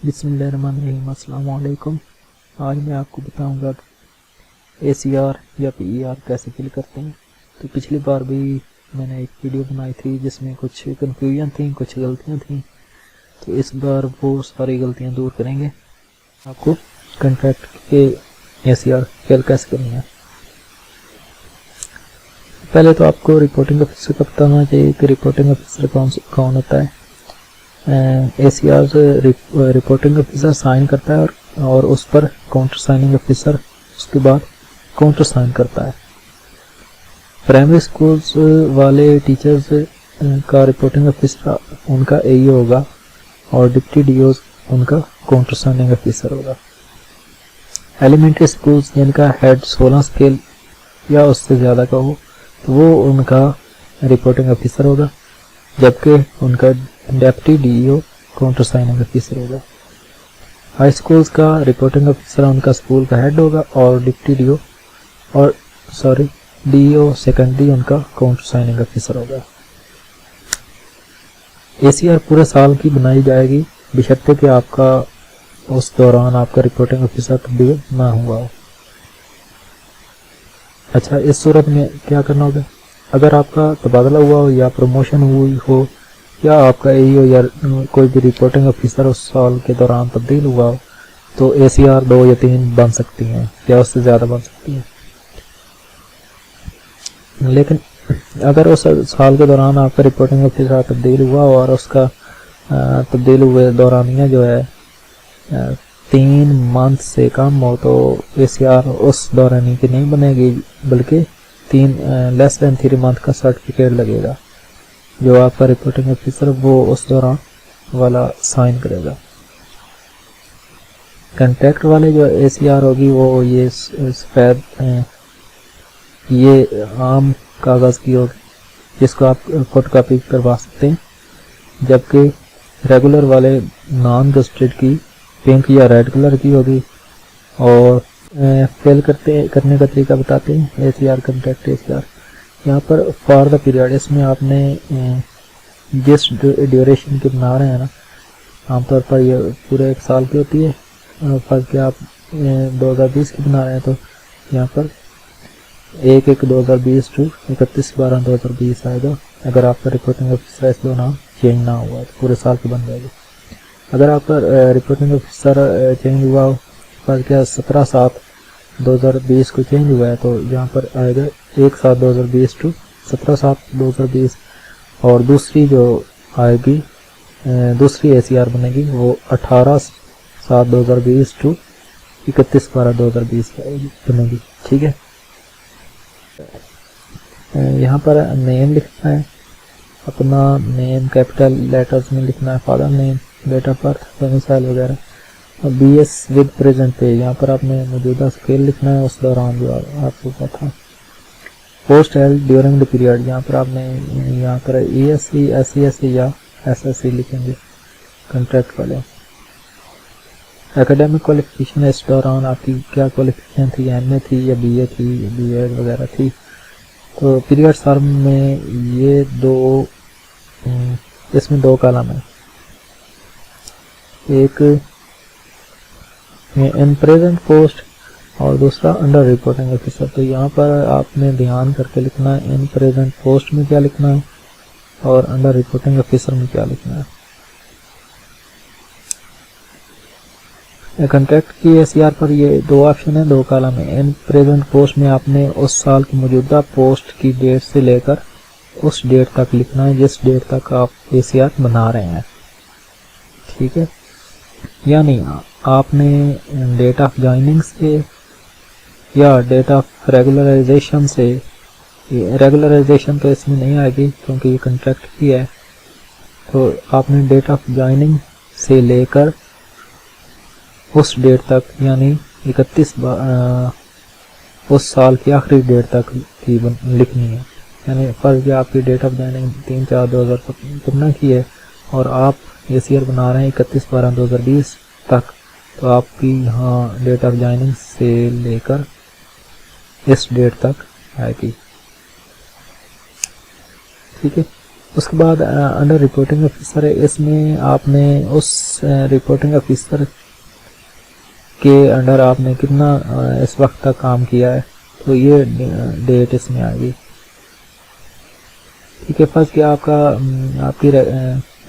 बिस्मिल्लाहिर्रहमानिर्रहीम। अस्सलाम वालेकुम। आज मैं आपको बताऊंगा कि ACR या PER कैसे फिल करते हैं। तो पिछली बार भी मैंने एक वीडियो बनाई थी जिसमें कुछ कन्फ्यूजन थी, कुछ गलतियां थी। तो इस बार वो सारी गलतियां दूर करेंगे। आपको कॉन्ट्रैक्ट के ACR फिल कैसे करनी है। पहले तो आपको रिपोर्टिंग ऑफिसर का पता होना चाहिए कि रिपोर्टिंग ऑफिसर कौन होता है। ACR रिपोर्टिंग ऑफिसर साइन करता है और उस पर काउंटर साइनिंग ऑफिसर उसके बाद काउंटर साइन करता है। प्राइमरी स्कूल्स वाले टीचर्स का रिपोर्टिंग ऑफिसर उनका AE होगा और डिप्टी DO उनका काउंटर साइनिंग ऑफिसर होगा। एलिमेंट्री स्कूल्स जिनका हेड 16 स्केल या उससे ज़्यादा का हो तो वो उनका रिपोर्टिंग ऑफिसर होगा, जबकि उनका deputy DO counter signing officer होगा। हाई स्कूल्स का रिपोर्टिंग ऑफिसर उनका स्कूल का हेड होगा और डिप्टी DO सेकेंडरी उनका काउंटर साइनिंग ऑफिसर होगा। ACR पूरे साल की बनाई जाएगी बशर्ते कि आपका उस दौरान आपका रिपोर्टिंग ऑफिसर तब्दील ना हुआ हो। अच्छा, इस सूरत में क्या करना होगा? अगर आपका तबादला हुआ हो या प्रमोशन हुई हो या आपका AE या कोई भी रिपोर्टिंग ऑफिसर उस साल के दौरान तब्दील हुआ हो तो ACR 2 या 3 बन सकती हैं या उससे ज़्यादा बन सकती हैं। लेकिन अगर उस साल के दौरान आपका रिपोर्टिंग ऑफिसर तब्दील हुआ हो और उसका तब्दील हुए दौरानिया जो है 3 मंथ से कम हो तो ACR उस दौरानी की नहीं बनेगी, बल्कि 3 लेस देन 3 मंथ का सर्टिफिकेट लगेगा जो आपका रिपोर्टिंग ऑफिसर वो उस दौरान वाला साइन करेगा। कॉन्ट्रैक्ट वाले जो ACR होगी वो ये सफ़ेद ये आम कागज़ की होगी जिसको आप फोटोकॉपी करवा सकते हैं, जबकि रेगुलर वाले नॉन गस्टेड की पिंक या रेड कलर की होगी। और फिल करने का तरीका बताते हैं। ACR कॉन्ट्रैक्ट ACR यहाँ पर फॉर द पीरियड, इसमें आपने जिस ड्यूरेशन की बना रहे हैं ना, आमतौर पर ये पूरे 1 साल की होती है, पर क्या आप 2020 की बना रहे हैं तो यहाँ पर 1/1/2020 टू 31/12/2020 आएगा। अगर आपका रिपोर्टिंग ऑफिसर इस दौरान चेंज ना हुआ तो पूरे साल की बन जाएगी। अगर आपका रिपोर्टिंग ऑफिसर चेंज हुआ हो पर क्या 17/7/2020 को चेंज हुआ है तो यहाँ पर आएगा 1/7/2020 टू 17/7/2020। और दूसरी जो आएगी दूसरी ACR बनेगी वो 18/7/2020 टू 31/12/2020 बनेगी। ठीक है, यहाँ पर नेम लिखना है, अपना नेम कैपिटल लेटर्स में लिखना है, father name, date of birth, domicile वगैरह। और BS विद प्रेजेंट पे यहाँ पर आपने मौजूदा स्केल लिखना है उस दौरान जो आपको पता था। Post held during the period, यहाँ पर आपने यहाँ पर ESC SESC या SSC लिखेंगे कॉन्ट्रैक्ट वाले। एकेडमिक क्वालिफिकेशन, इस दौरान आपकी क्या क्वालिफिकेशन थी, MA थी या BA थी, BEd वगैरह थी। तो पीरियड टर्म में ये इसमें 2 कॉलम है, एक इन प्रेजेंट पोस्ट और दूसरा अंडर रिपोर्टिंग ऑफिसर। तो यहाँ पर आपने ध्यान करके लिखना है इन प्रेजेंट पोस्ट में क्या लिखना है और अंडर रिपोर्टिंग ऑफिसर में क्या लिखना है। कॉन्ट्रैक्ट की ACR पर ये 2 ऑप्शन है, 2 कॉलम है। इन प्रेजेंट पोस्ट में आपने उस साल की मौजूदा पोस्ट की डेट से लेकर उस डेट तक लिखना है जिस डेट तक आप ACR बना रहे हैं। ठीक है, यानी आपने डेट ऑफ ज्वाइनिंग से या डेट ऑफ रेगुलराइजेशन से, रेगुलराइजेशन तो इसमें नहीं आएगी क्योंकि ये कॉन्ट्रैक्ट की है, तो आपने डेट ऑफ ज्वाइनिंग से लेकर उस डेट तक यानी 31 उस साल की आखिरी डेट तक की लिखनी है। यानी फर्ज है आपकी डेट ऑफ ज्वाइनिंग 3/4/2015 की है और आप ACR बना रहे हैं 31/12/2020 तक, तो आपकी यहाँ डेट ऑफ ज्वाइनिंग से लेकर इस डेट तक आएगी। ठीक है, उसके बाद अंडर रिपोर्टिंग ऑफिसर है, इसमें आपने उस रिपोर्टिंग ऑफिसर के अंडर आपने कितना इस वक्त तक काम किया है, तो ये डेट इसमें आएगी। ठीक है, फर्स्ट क्या आपका आपकी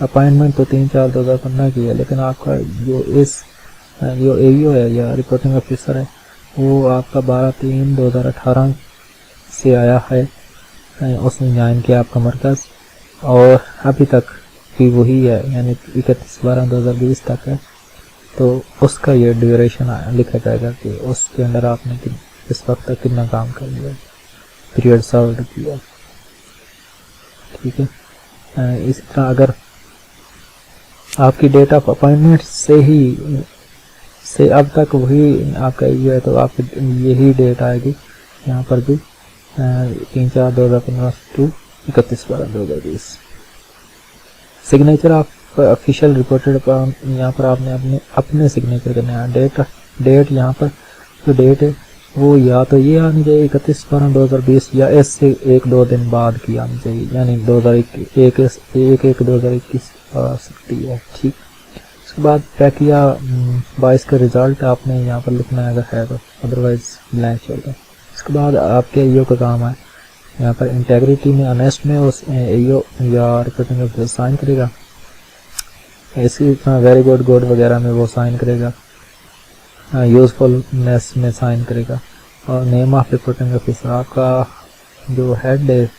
अपॉइंटमेंट तो 3/4/2015 की है, लेकिन आपका जो एईओ है या रिपोर्टिंग ऑफिसर है वो आपका 12/3/2018 से आया है, उसने ज्वाइन किया आपका मरकज़, और अभी तक भी वही है, यानी 31/12/2020 तक है। तो उसका ये ड्यूरेशन लिखा जाएगा कि उसके अंदर आपने इस वक्त तक कितना काम कर लिया, पीरियड सर्व किया। ठीक है, इसी तरह अगर आपकी डेट ऑफ अपॉइंटमेंट से अब तक वही आपका ये है, तो आपकी यही डेट आएगी यहाँ पर भी 3/4/2015 to 31/12/2020। Signature of official reported, यहाँ पर आपने अपने सिग्नेचर करने हैं। डेट यहाँ पर जो डेट है वो या तो ये आनी चाहिए 31/12/2020 या इससे 1-2 दिन बाद की आनी चाहिए, यानी 2021 आ सकती है। ठीक, उसके बाद पैकिया 22 का रिजल्ट आपने यहाँ पर लिखना है अगर है तो, अदरवाइज ब्लैंक चलता है। उसके बाद आपके ईओ का काम है यहाँ पर इंटेग्रिटी में, ऑनेस्ट में उस ईओ या रिपोर्टिंग ऑफिसर साइन करेगा। इसी तरह वेरी गुड, गुड वगैरह में वो साइन करेगा, यूजफुलनेस में साइन करेगा, और नेम ऑफ रिपोर्टिंग ऑफिसर आपका जो हेड है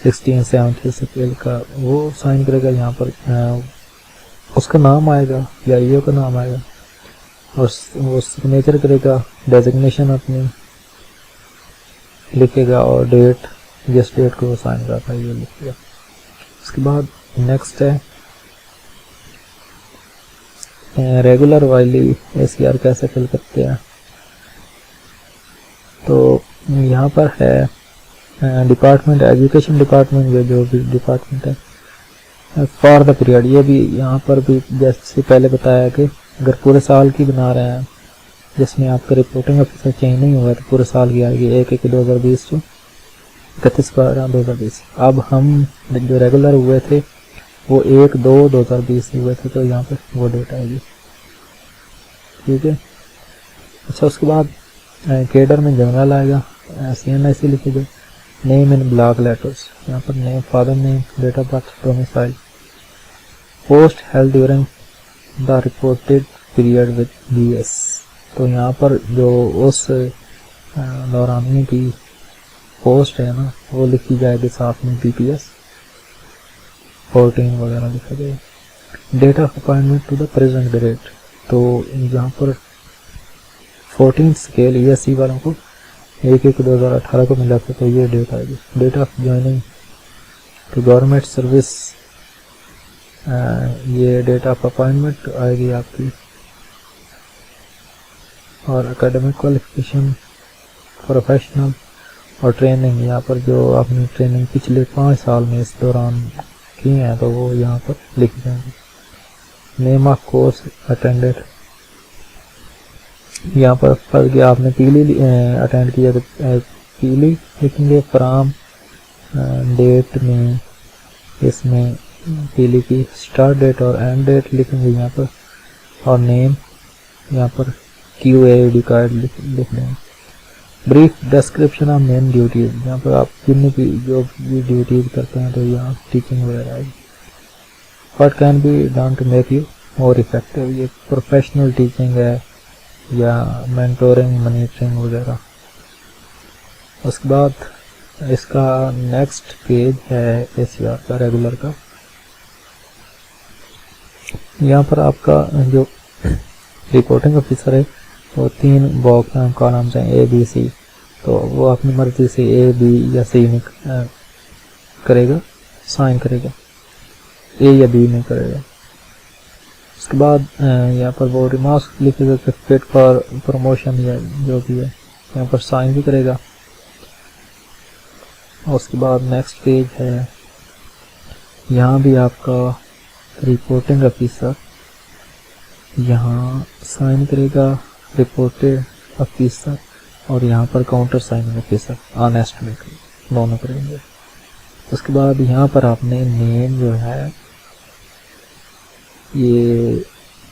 1670 अप्रैल का वो साइन करेगा। यहाँ पर उसका नाम आएगा या ईओ का नाम आएगा, और वो सिग्नेचर करेगा, डेजिग्नेशन अपनी लिखेगा, और डेट जिस डेट को वो साइन करता है ये लिखेगा। उसके बाद नेक्स्ट है रेगुलर वाली एसीआर कैसे फिल करते हैं। तो यहाँ पर है डिपार्टमेंट, एजुकेशन डिपार्टमेंट, जो भी डिपार्टमेंट है फॉर द पीरियड, ये भी यहाँ पर भी जैसे पहले बताया कि अगर पूरे साल की बना रहे हैं जिसमें आपका रिपोर्टिंग ऑफिसर चेंज नहीं हुआ तो पूरे साल की आएगी 1/1/2020 से 31/12/2020। अब हम जो रेगुलर हुए थे वो 1/2/2020 हुए थे, तो यहाँ पे वो डेट आएगी। ठीक है, अच्छा उसके बाद केडर में जनरल आएगा, CNIC लिखेगा, नेम इन ब्लॉक लेटर्स, यहाँ पर name, father name, date of birth, domicile, post held during the reported period with BS। तो यहाँ पर जो उस दौरानिए की पोस्ट है ना वो लिखी जाएगी, साथ में PPS 14 वगैरह लिखा जाएगा। Date of appointment to the present date, तो यहाँ पर 14 स्केल ESC वालों को 1/1/2018 को मिला था, तो ये डेट आएगी। Date of joining to government service, ये डेट ऑफ अपॉइंटमेंट आएगी आपकी। और एकेडमिक क्वालिफिकेशन, प्रोफेशनल और ट्रेनिंग, यहाँ पर जो आपने ट्रेनिंग पिछले 5 साल में इस दौरान की हैं तो वो यहाँ पर लिख जाएंगे। नेम ऑफ कोर्स अटेंडेड, यहाँ पर फर्ज किया आपने पीली अटेंड किया तो पीली लिखेंगे। फ्राम डेट में इसमें पीली की स्टार्ट डेट और एंड डेट लिखेंगे यहाँ पर, और नेम यहाँ पर QAD कार्ड लिख देंगे। Brief description of main duties, यहाँ पर आप जितनी भी जो भी ड्यूटीज करते हैं तो यहाँ टीचिंग वगैरह आएगी। What can be done to make you more effective, ये प्रोफेशनल टीचिंग है या मेंटोरिंग, मॉनिटरिंग वगैरह। उसके बाद इसका नेक्स्ट पेज है ACR का रेगुलर का। यहाँ पर आपका जो रिपोर्टिंग ऑफिसर है तो 3 बॉक्स कॉलम्स हैं A, B, C, तो वो अपनी मर्जी से A, B या C में करेगा, साइन करेगा, A या B में करेगा। उसके बाद यहाँ पर वो रिमार्क्स लिखेगा कि फिट फॉर प्रमोशन या जो भी है, यहाँ पर साइन भी करेगा। और उसके बाद नेक्स्ट पेज है, यहाँ भी आपका रिपोर्टिंग ऑफिसर यहाँ साइन करेगा, रिपोर्टेड ऑफिसर, और यहाँ पर काउंटर साइनिंग ऑफिसर ऑनेस्ट में दोनों करेंगे। उसके बाद यहाँ पर आपने नेम जो है ये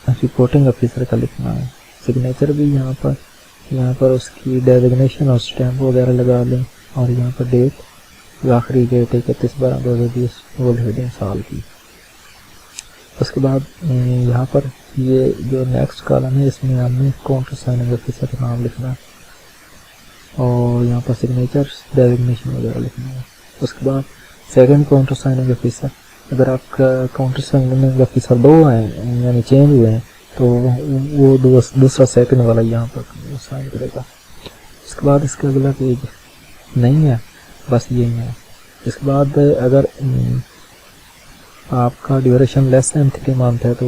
रिपोर्टिंग ऑफिसर का लिखना है। सिग्नेचर भी यहाँ पर उसकी डेजिग्नेशन और स्टैम्प वगैरह लगा लें। और यहाँ पर डेट, आखिरी डेट 31/12/2020 वो लिख दें साल की। उसके बाद यहाँ पर ये जो नेक्स्ट कॉलम है इसमें हमने काउंटर साइनिंग ऑफिसर का नाम लिखना है और यहाँ पर सिग्नेचर डेजिग्नेशन वगैरह लिखना है। उसके बाद सेकंड काउंटर साइनिंग ऑफिसर, अगर आपका काउंटर साइनिंग ऑफिसर 2 हैं यानी चेंज हुए हैं तो वो दूसरा सेकंड वाला यहाँ पर साइन करेगा। उसके बाद इसका अगला पेज नहीं है, बस यही है। इसके बाद अगर आपका ड्यूरेशन लेस देन 3 मंथ है तो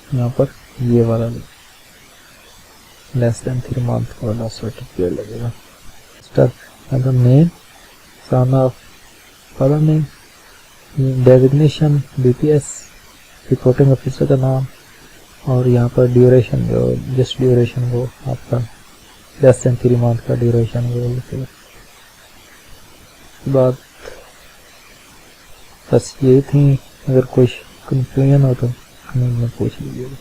यहाँ पर ये वाला लेस देन 3 मंथ वाला सर्टिफिकेट लगेगा। अगर name, son of father name, designation BPS, reporting officer का नाम और यहाँ पर ड्यूरेशन जो जिस ड्यूरेशन वो आपका लेस देन 3 मंथ का ड्यूरेशन वो लिखेगा। बाद बस ये थी, अगर कोई कंफ्यूजन हो तो कमेंट में पूछ लीजिएगा।